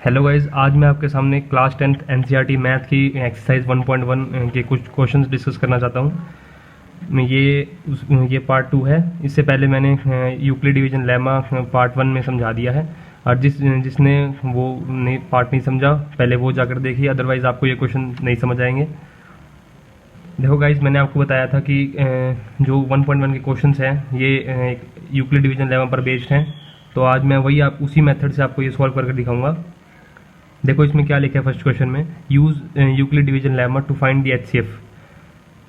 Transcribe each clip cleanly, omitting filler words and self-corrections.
Hello guys, आज मैं आपके सामने क्लास 10th एनसीईआरटी मैथ की एक्सरसाइज 1.1 के कुछ क्वेश्चंस डिस्कस करना चाहता हूँ। ये पार्ट 2 है। इससे पहले मैंने यूक्लिड डिवीजन लेमा पार्ट 1 में समझा दिया है, और जिसने वो नहीं पार्ट नहीं समझा पहले वो जाकर देखिए, अदरवाइज़ आपको ये क्वेश्चन नहीं समझ आएंगे। देखो गाइज, मैंने आपको बताया था कि जो 1.1 के क्वेश्चंस हैं ये यूक्लिड डिवीजन लेमा पर बेस्ड हैं। तो आज मैं वही उसी मेथड से आपको ये सॉल्व करके दिखाऊंगा। देखो इसमें क्या लिखा है फर्स्ट क्वेश्चन में, use Euclid division lemma to find the HCF.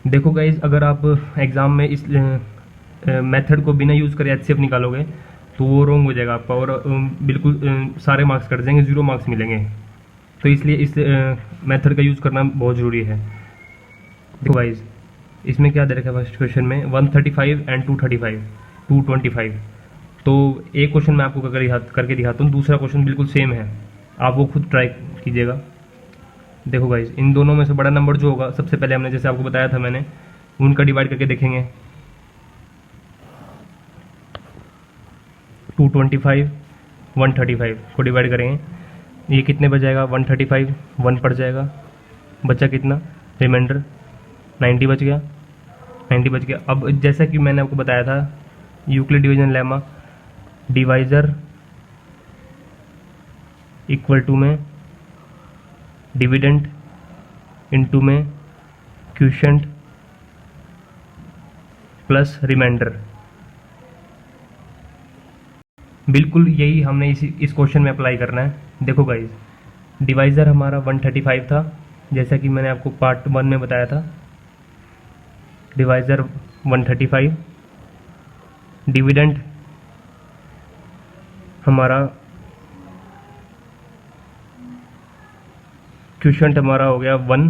देखो गाइज, अगर आप एग्जाम में इस मेथड को बिना यूज़ करे एचसीएफ निकालोगे तो वो रॉन्ग हो जाएगा आपका, और बिल्कुल सारे मार्क्स कट जाएंगे, 0 मार्क्स मिलेंगे। तो इसलिए इस मेथड का यूज़ करना बहुत ज़रूरी है। देखो गाइज, इसमें क्या दे रखा है फर्स्ट क्वेश्चन में, 135 एंड 235 225। तो एक क्वेश्चन मैं आपको करके दिखाता हूँ, दूसरा क्वेश्चन बिल्कुल सेम है, आप वो खुद ट्राई कीजिएगा। देखो गाइज, इन दोनों में से बड़ा नंबर जो होगा, सबसे पहले हमने जैसे आपको बताया था मैंने, उनका डिवाइड करके देखेंगे। 225 135 को डिवाइड करेंगे, ये कितने बच जाएगा, 135 1 पड़ जाएगा, बचा कितना रिमाइंडर, 90 बच गया, 90 बच गया। अब जैसा कि मैंने आपको बताया था Euclid division lemma, divisor equal to में डिविडेंड इनटू में क्वोशिएंट प्लस रिमाइंडर। बिल्कुल यही हमने इस क्वेश्चन में अप्लाई करना है। देखो गाइज, डिवाइज़र हमारा 135 था, जैसा कि मैंने आपको पार्ट 1 में बताया था, डिवाइज़र 135, डिविडेंड हमारा क्वोशिएंट हमारा हो गया 1,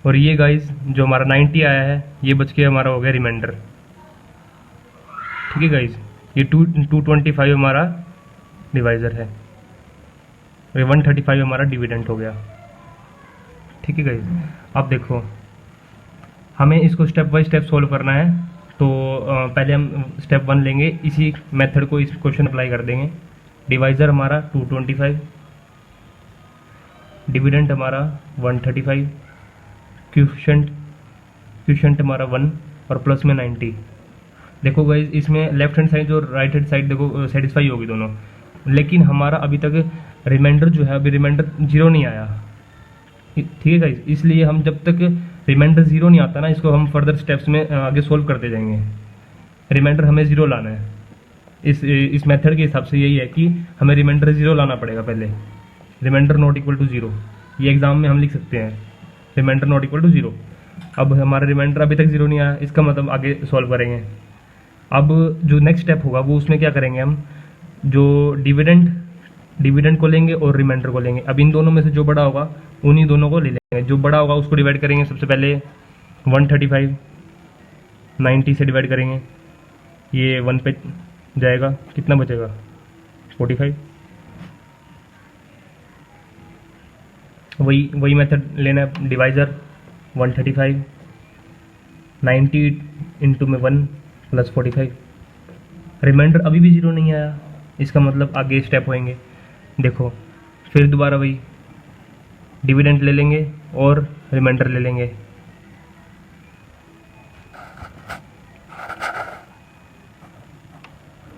और ये गाइज जो हमारा 90 आया है ये बच के हमारा हो गया रिमाइंडर। ठीक है गाइज, ये 225 हमारा डिवाइज़र है और ये 135 हमारा डिविडेंड हो गया। ठीक है गाइज, अब देखो हमें इसको स्टेप बाय स्टेप सोल्व करना है। तो पहले हम स्टेप 1 लेंगे, इसी मेथड को इस क्वेश्चन अप्लाई कर देंगे। डिवाइज़र हमारा 225, डिविडेंड हमारा 135, क्वोशिएंट हमारा 1 और प्लस में 90। देखो गाइज, इसमें लेफ्ट हैंड साइड और राइट हैंड साइड देखो सेटिस्फाई होगी दोनों, लेकिन हमारा अभी तक रिमाइंडर जो है, अभी रिमाइंडर 0 नहीं आया। ठीक है गाइज, इसलिए हम जब तक रिमाइंडर 0 नहीं आता ना, इसको हम फर्दर स्टेप्स में आगे सोल्व करते जाएंगे। रिमाइंडर हमें 0 लाना है। इस मेथड के हिसाब से यही है कि हमें रिमाइंडर 0 लाना पड़ेगा पहले। रिमाइंडर नॉट इक्वल टू 0, ये एग्जाम में हम लिख सकते हैं, रिमाइंडर नॉट इक्वल टू 0। अब हमारा रिमाइंडर अभी तक 0 नहीं आया, इसका मतलब आगे सॉल्व करेंगे। अब जो नेक्स्ट स्टेप होगा वो उसमें क्या करेंगे, हम जो डिविडेंड को लेंगे और रिमाइंडर को लेंगे। अब इन दोनों में से जो बड़ा होगा उन्हीं दोनों को ले लेंगे। जो बड़ा होगा उसको डिवाइड करेंगे, सबसे पहले 135 90 से डिवाइड करेंगे, ये 1 पे जाएगा, कितना बचेगा 45। वही मेथड लेना है, डिवाइज़र 135 90 इंटू में 1 प्लस 45। रिमाइंडर अभी भी 0 नहीं आया, इसका मतलब आगे स्टेप होएंगे। देखो फिर दोबारा वही डिविडेंड ले लेंगे और रिमाइंडर ले लेंगे।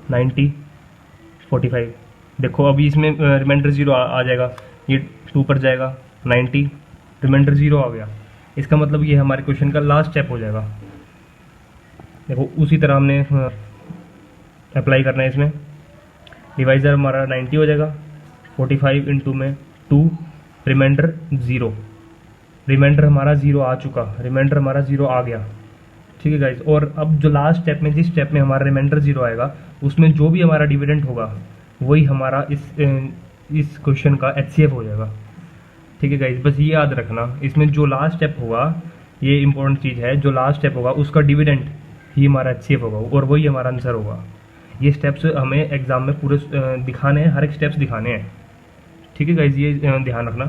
$90 45। देखो अभी इसमें रिमाइंडर 0 आ जाएगा, ये 2 पर जाएगा, 90 रिमाइंडर 0 आ गया। इसका मतलब ये हमारे क्वेश्चन का लास्ट स्टेप हो जाएगा। देखो उसी तरह हमने अप्लाई करना है इसमें। डिवाइज़र हमारा 90 हो जाएगा, 45 इंटू में 2, रिमाइंडर 0। रिमाइंडर हमारा 0 आ चुका, रिमाइंडर हमारा 0 आ गया। ठीक है गाइज, और अब जो लास्ट स्टेप में, जिस स्टेप में हमारा रिमाइंडर 0 आएगा, उसमें जो भी हमारा डिविडेंड होगा वही हमारा इस क्वेश्चन का एचसीएफ हो जाएगा। ठीक है गाइज, बस ये याद रखना, इसमें जो लास्ट स्टेप होगा, ये इंपॉर्टेंट चीज़ है, जो लास्ट स्टेप होगा उसका डिविडेंड ही हमारा एचसीएफ होगा और वही हमारा आंसर होगा। ये स्टेप्स हमें एग्जाम में पूरे दिखाने हैं, हर एक स्टेप्स दिखाने हैं। ठीक है गाइज, ये ध्यान रखना।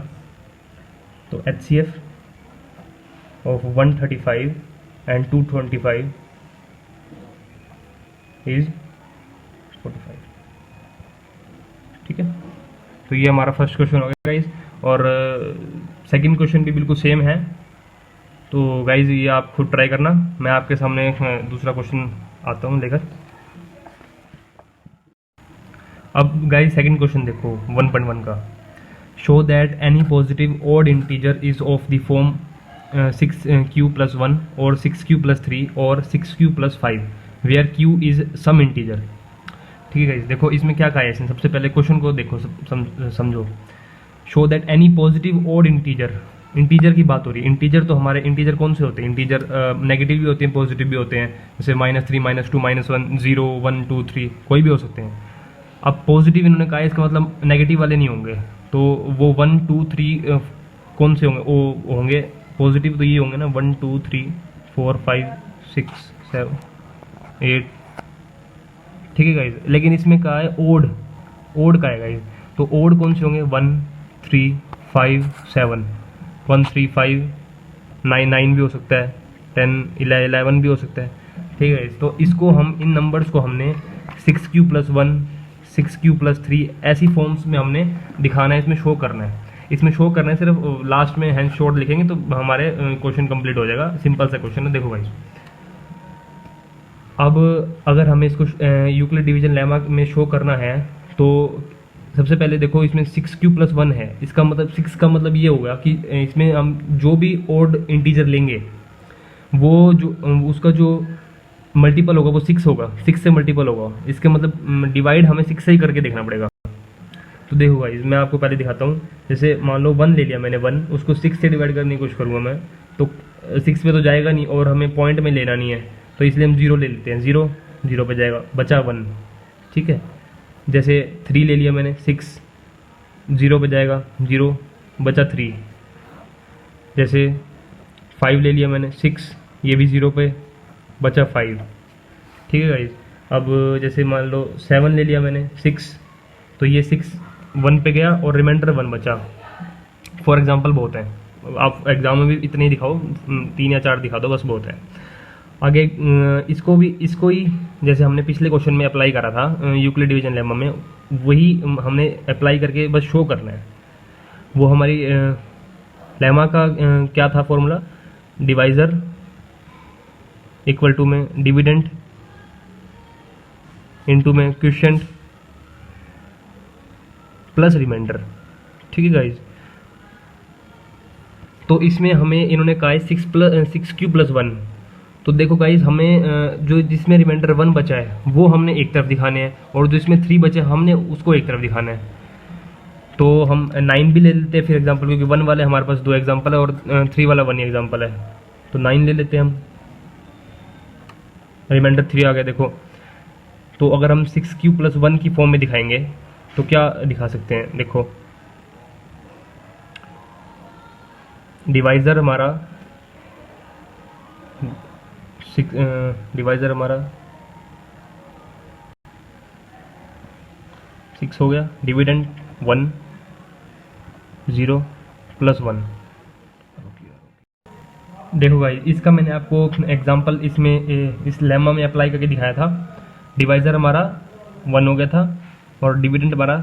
तो HCF of 135 and 225 इज 45। ठीक है, तो ये हमारा फर्स्ट क्वेश्चन हो गया गाइज। और सेकंड क्वेश्चन भी बिल्कुल सेम है, तो गाइज ये आप खुद ट्राई करना। मैं आपके सामने दूसरा क्वेश्चन आता हूँ लेकर। अब गाइज सेकंड क्वेश्चन देखो 1.1 का। Show that any positive odd integer is of the form 6q+1 और 6q+3 और 6q+5 where q is some integer. ठीक है गाइज, देखो इसमें क्या कहा है इसने। सबसे पहले क्वेश्चन को देखो, समझो। Show that any positive odd integer, integer की बात हो रही है। इंटीजर तो हमारे इंटीजर कौन से होते हैं? इंटीजर नेगेटिव भी होते हैं, पॉजिटिव भी होते हैं, जैसे -3, -2, -1, 0, 1, 2, 3 कोई भी हो सकते हैं। अब पॉजिटिव इन्होंने कहा है, इसका मतलब नेगेटिव वाले नहीं होंगे, तो वो 1, 2, 3 कौन से होंगे? वो होंगे पॉजिटिव, तो ये होंगे ना 1, 2, 3, 4, 5, 6, 7, 8। ठीक है गाइज, लेकिन इसमें कहा है ओड, ओड का है गाइज। तो ओड कौन से होंगे? 1, 3, 5, 7, 1, 3, 5, 9, 9 भी हो सकता है, 10, 11 भी हो सकता है। ठीक है गाइज, तो इसको हम इन नंबर्स को हमने 6q+1, 6q+3 ऐसी फॉर्म्स में हमने दिखाना है, इसमें शो करना है। इसमें शो करना है, सिर्फ लास्ट में हैंड शॉर्ट लिखेंगे तो हमारे क्वेश्चन कंप्लीट हो जाएगा। सिंपल सा क्वेश्चन है, देखो गाइज। अब अगर हमें इसको यूक्लिड डिवीजन लेमा में शो करना है, तो सबसे पहले देखो इसमें 6q+1 है। इसका मतलब 6 का मतलब ये होगा कि इसमें हम जो भी ओड इंटीजर लेंगे वो जो उसका जो मल्टीपल होगा वो 6 होगा, 6 से मल्टीपल होगा। इसके मतलब डिवाइड हमें 6 से ही करके देखना पड़ेगा। तो देखो गाइस, मैं आपको पहले दिखाता हूँ। जैसे मान लो 1 ले लिया मैंने, 1 उसको 6 से डिवाइड करने की कोशिश करूँगा मैं, तो 6 पे तो जाएगा नहीं और हमें पॉइंट में लेना नहीं है, तो इसलिए हम 0 ले लेते हैं। 0 0 पे जाएगा, बचा 1। ठीक है, जैसे 3 ले लिया मैंने, 6 0 पे जाएगा, 0 बचा 3। जैसे 5 ले लिया मैंने, 6 ये भी 0 पे, बचा 5। ठीक है गाइज, अब जैसे मान लो 7 ले लिया मैंने, 6 तो ये 6 1 पे गया और रिमाइंडर 1 बचा। फॉर एग्जांपल बहुत है, आप एग्जाम में भी इतने ही दिखाओ, 3 या 4 दिखा दो बस, बहुत है। आगे इसको ही जैसे हमने पिछले क्वेश्चन में अप्लाई करा था यूक्लिड डिवीजन लेमा में, वही हमने अप्लाई करके बस शो करना है। वो हमारी लेमा का क्या था फॉर्मूला? डिवाइजर इक्वल टू में डिविडेंड इनटू में क्वोशिएंट प्लस रिमाइंडर। ठीक है गाइज, तो इसमें हमें इन्होंने कहा है 6q+1। तो देखो गाइज, हमें जो जिसमें रिमाइंडर 1 बचा है वो हमने एक तरफ दिखाने हैं, और जो इसमें 3 बचे हमने उसको एक तरफ दिखाना है। तो हम 9 भी ले लेते हैं फिर एग्जांपल, क्योंकि 1 वाले हमारे पास 2 एग्जांपल है और 3 वाला 1 ही एग्जांपल है, तो 9 ले लेते हैं हम। रिमाइंडर 3 आ गया देखो। तो अगर हम 6q+1 की फॉर्म में दिखाएंगे तो क्या दिखा सकते हैं? देखो डिवाइजर हमारा डिवाइजर हमारा 6 हो गया, डिविडेंड 1, 0 प्लस 1। देखो भाई, इसका मैंने आपको एग्जांपल इसमें इस लेमा में अप्लाई करके दिखाया था। डिवाइजर हमारा 1 हो गया था और डिविडेंड हमारा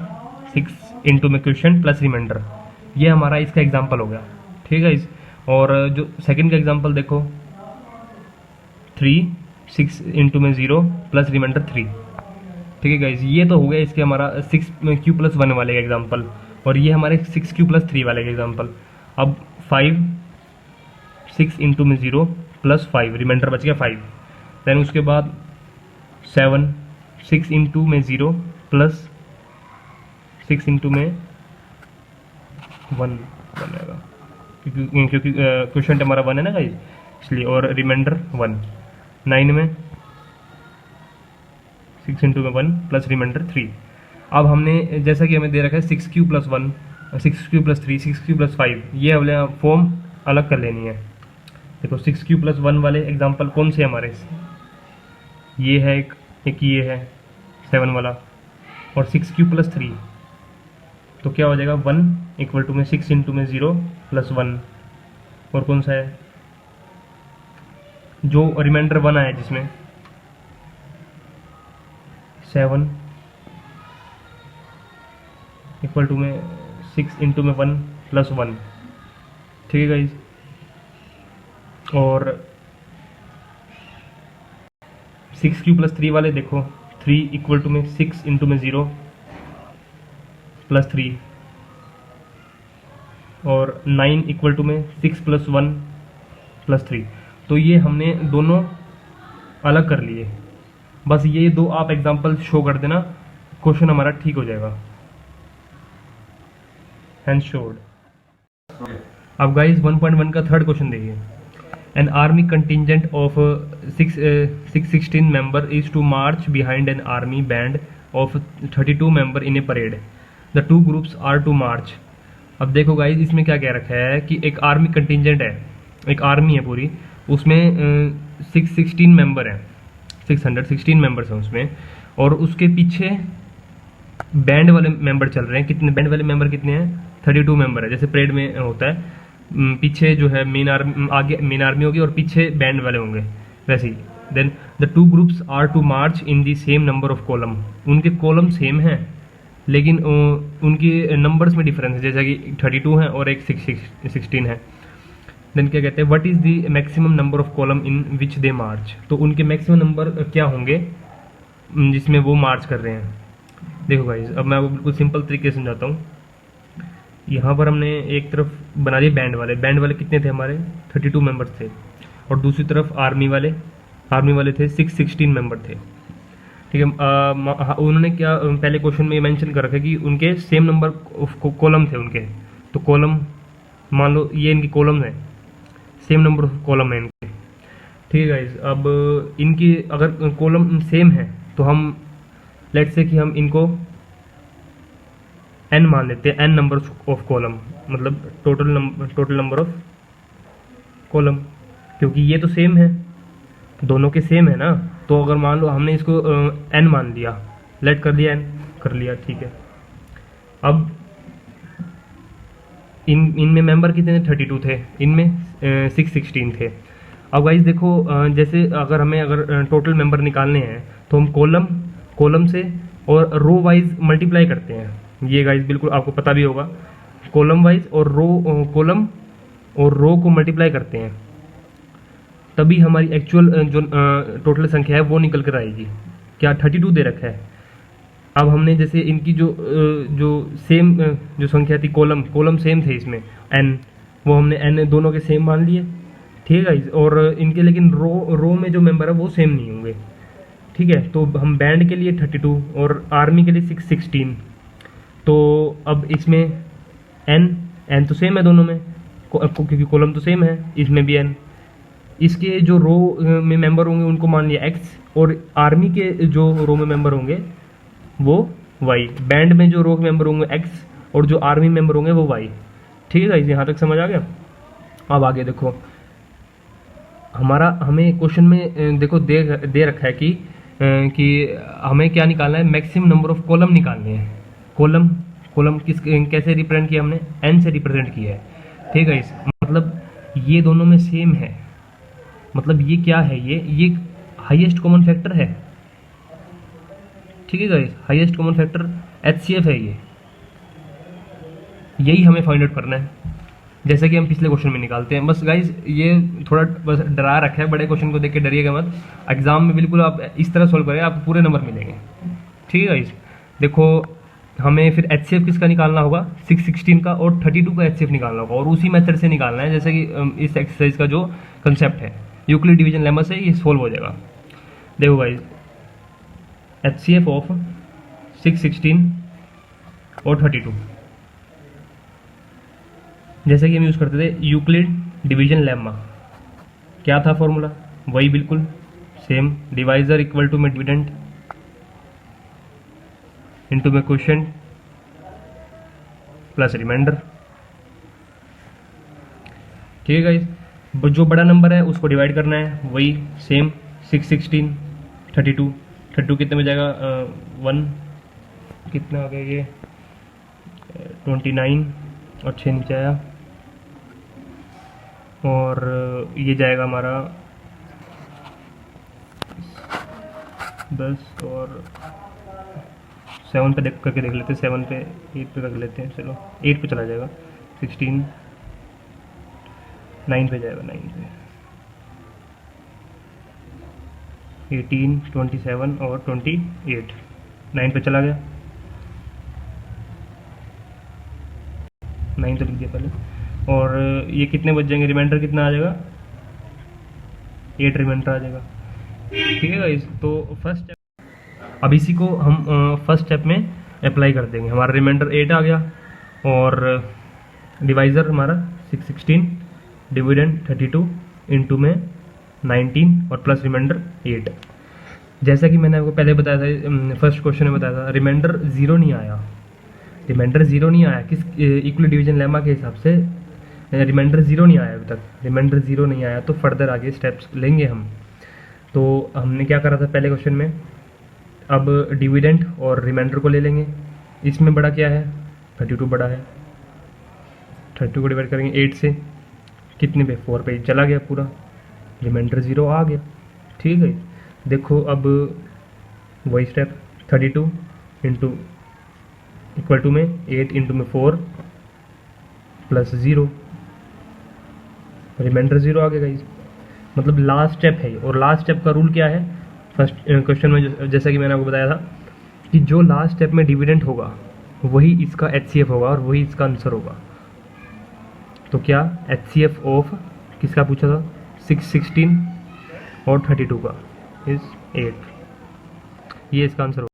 6 इंटू में क्वोशिएंट प्लस रिमाइंडर, ये हमारा इसका एग्जांपल हो गया। ठीक है, इस और जो सेकंड का एग्जांपल देखो 3 6 इंटू में 0 प्लस रिमाइंडर 3। ठीक है गाइज, ये तो हो गया इसके हमारा 6q+1 वाले का एग्जांपल, और ये हमारे 6q+3 वाले का एग्जांपल। अब 5 6 इंटू में 0 प्लस 5 रिमाइंडर बच गया 5। देन उसके बाद 7 6 इंटू में 0 प्लस 6 इंटू में 1 बनेगा, क्योंकि क्वोशिएंट हमारा 1 है ना गाइज, इसलिए, और रिमाइंडर 1। 9 में 6 इंटू में 1 प्लस रिमाइंडर 3। अब हमने जैसा कि हमें दे रखा है 6q+1 6q+3 6q+5, ये हमने फॉर्म अलग कर लेनी है। देखो 6q+1 वाले एग्जांपल कौन से हमारे, ये है एक ये है 7 वाला, और 6q+3, तो क्या हो जाएगा 1 इक्वल टू में 6 इंटू में 0 प्लस 1, और कौन सा है जो रिमाइंडर 1 आया जिसमें 7 इक्वल टू में 6 इंटू में 1 प्लस 1, ठीक है गाइज। और 6 क्यू प्लस 3 वाले देखो, 3 इक्वल टू में 6 इंटू में 0 प्लस 3, और 9 इक्वल टू में 6 प्लस 1 प्लस 3। तो ये हमने दोनों अलग कर लिए। बस ये दो आप एग्जांपल शो कर देना, क्वेश्चन हमारा ठीक हो जाएगा। Hand showed. अब गाइस 1.1 का थर्ड क्वेश्चन देखिए। An army contingent of 616 member is to march behind an army band of 32 member in a parade. The two groups are to march. अब देखो गाइस इसमें क्या कह रखा है कि एक आर्मी कंटिजेंट है, एक आर्मी है पूरी, उसमें 616 मेंबर हैं, 616 मेंबर्स हैं उसमें, और उसके पीछे बैंड वाले मेंबर चल रहे हैं। कितने बैंड वाले मेंबर कितने हैं? 32 मेंबर है, जैसे परेड में होता है। पीछे जो है मेन आर्मी, आगे मेन आर्मी होगी और पीछे बैंड वाले होंगे, वैसे ही। Then the two groups are to march in the same number of column. उनके कॉलम सेम हैं लेकिन उनकी नंबर्स में डिफरेंस है, जैसा कि 32 है और एक 16 है। देन क्या कहते हैं, what is the maximum number of column in which they march. तो उनके मैक्सिमम नंबर क्या होंगे जिसमें वो मार्च कर रहे हैं। देखो गाइस अब मैं आपको बिल्कुल सिंपल तरीके से समझाता हूँ। यहाँ पर हमने एक तरफ बना दिए बैंड वाले। बैंड वाले कितने थे हमारे? 32 मेंबर्स थे, और दूसरी तरफ आर्मी वाले थे 616 मेंबर थे, ठीक है। उन्होंने क्या पहले क्वेश्चन में मेंशन कर रखा है कि उनके सेम नंबर कॉलम थे उनके। तो कॉलम मान लो ये इनकी कॉलम है, सेम नंबर ऑफ कॉलम है इनके, ठीक है गाइज। अब इनकी अगर कॉलम सेम है तो हम लेट्स से कि हम इनको n मान लेते हैं, n नंबर ऑफ कॉलम, मतलब टोटल नंबर ऑफ कॉलम, क्योंकि ये तो सेम है, दोनों के सेम है ना। तो अगर मान लो हमने इसको n मान लिया, लेट कर दिया n कर लिया, ठीक है। अब इनमें मेंबर कितने थे? 32 थे, इनमें 616 थे। अब गाइस देखो जैसे अगर टोटल मेंबर निकालने हैं तो हम कॉलम से और रो वाइज मल्टीप्लाई करते हैं। ये गाइस बिल्कुल आपको पता भी होगा, कॉलम वाइज और कॉलम और रो को मल्टीप्लाई करते हैं, तभी हमारी एक्चुअल जो टोटल संख्या है वो निकल कर आएगी। क्या 32 दे रखा है। अब हमने जैसे इनकी जो सेम जो संख्या थी, कॉलम सेम थे इसमें n, वो हमने n दोनों के सेम मान लिए, ठीक है गाइस। और इनके लेकिन रो में जो मेंबर है वो सेम नहीं होंगे, ठीक है। तो हम बैंड के लिए 32 और आर्मी के लिए 616। तो अब इसमें n तो सेम है दोनों में, क्योंकि कॉलम तो सेम है, इसमें भी n। इसके जो रो में मेंबर होंगे उनको मान लिया x, और आर्मी के जो रो में मेंबर होंगे वो y। बैंड में जो रो के मेंबर होंगे x, और जो आर्मी मेंबर होंगे वो y, ठीक है गाइस। यहाँ तक समझ आ गया। अब आगे देखो, हमें क्वेश्चन में देखो दे रखा है कि हमें क्या निकालना है? मैक्सिमम नंबर ऑफ कॉलम निकालने हैं। कॉलम कैसे रिप्रेजेंट किया हमने? n से रिप्रेजेंट किया है, ठीक है। इस मतलब ये दोनों में सेम है, मतलब ये क्या है? ये हाईएस्ट कॉमन फैक्टर है, ठीक है guys. Highest common factor HCF है ये, यही हमें फाइंड आउट करना है, जैसे कि हम पिछले क्वेश्चन में निकालते हैं। बस गाइस ये थोड़ा बस डरा रखा है, बड़े क्वेश्चन को देख के डरिएगा मत। एग्जाम में बिल्कुल आप इस तरह सोल्व करें, आपको पूरे नंबर मिलेंगे, ठीक है गाइस। देखो हमें फिर HCF किसका निकालना होगा? 616 का, और 32 का HCF निकालना होगा, और उसी मेथड से निकालना है जैसे कि इस एक्सरसाइज का जो कंसेप्ट है, यूक्लिड डिवीजन लेमा से ये सोल्व हो जाएगा। देखो गाइस HCF ऑफ 616 और 32, जैसे कि हम यूज़ करते थे यूक्लिड डिवीजन लेमा। क्या था फॉर्मूला? वही बिल्कुल सेम, डिवाइजर इक्वल टू में डिविडेंड इनटू में क्वोशिएंट प्लस रिमाइंडर, ठीक है गाइस। जो बड़ा नंबर है उसको डिवाइड करना है, वही सेम 616 32 कितने में जाएगा? 1 कितना आ गया ये 29 और 6 नीचे आया, और ये जाएगा हमारा 10 और 7 पे देख करके देख लेते हैं, 7 पे 8 पे रख लेते हैं, चलो 8 पे चला जाएगा, 16 9 पे जाएगा, 9 पे 18 27 और 28 9 पे चला गया, 9 तो लिख दिया पहले। और ये कितने बच जाएंगे, रिमाइंडर कितना आ जाएगा, 8 रिमाइंडर आ जाएगा। ठीक है गाइस, तो फर्स्ट अब इसी को हम फर्स्ट स्टेप में अप्लाई कर देंगे। हमारा रिमाइंडर 8 आ गया और डिवाइज़र हमारा 16, डिविडेंड 32, इनटू में 19 और प्लस रिमाइंडर 8। जैसा कि मैंने आपको पहले बताया था, फर्स्ट क्वेश्चन में बताया था, रिमाइंडर 0 नहीं आया, रिमाइंडर 0 नहीं आया किस इक्वल डिवीजन लेमा के हिसाब से रिमाइंडर 0 नहीं आया अभी तक, रिमाइंडर 0 नहीं आया तो फर्दर आगे स्टेप्स लेंगे हम। तो हमने क्या करा था पहले क्वेश्चन में, अब डिविडेंड और रिमाइंडर को ले लेंगे। इसमें बड़ा क्या है, 32 बड़ा है, 32 को डिवाइड करेंगे 8 से, कितने पे 4 पे चला गया पूरा, रिमाइंडर 0 आ गया। ठीक है, देखो अब वही स्टेप 32 इंटू इक्वल टू में 8 इंटू में 4 प्लस 0, रिमाइंडर 0 आ गया गाइस। मतलब लास्ट स्टेप है ये, और लास्ट स्टेप का रूल क्या है, फर्स्ट क्वेश्चन में जैसा कि मैंने आपको बताया था कि जो लास्ट स्टेप में डिविडेंड होगा वही इसका HCF होगा और वही इसका आंसर होगा। तो क्या HCF ऑफ किसका पूछा था, 16 और 32 का इज 8, ये इसका आंसर होगा।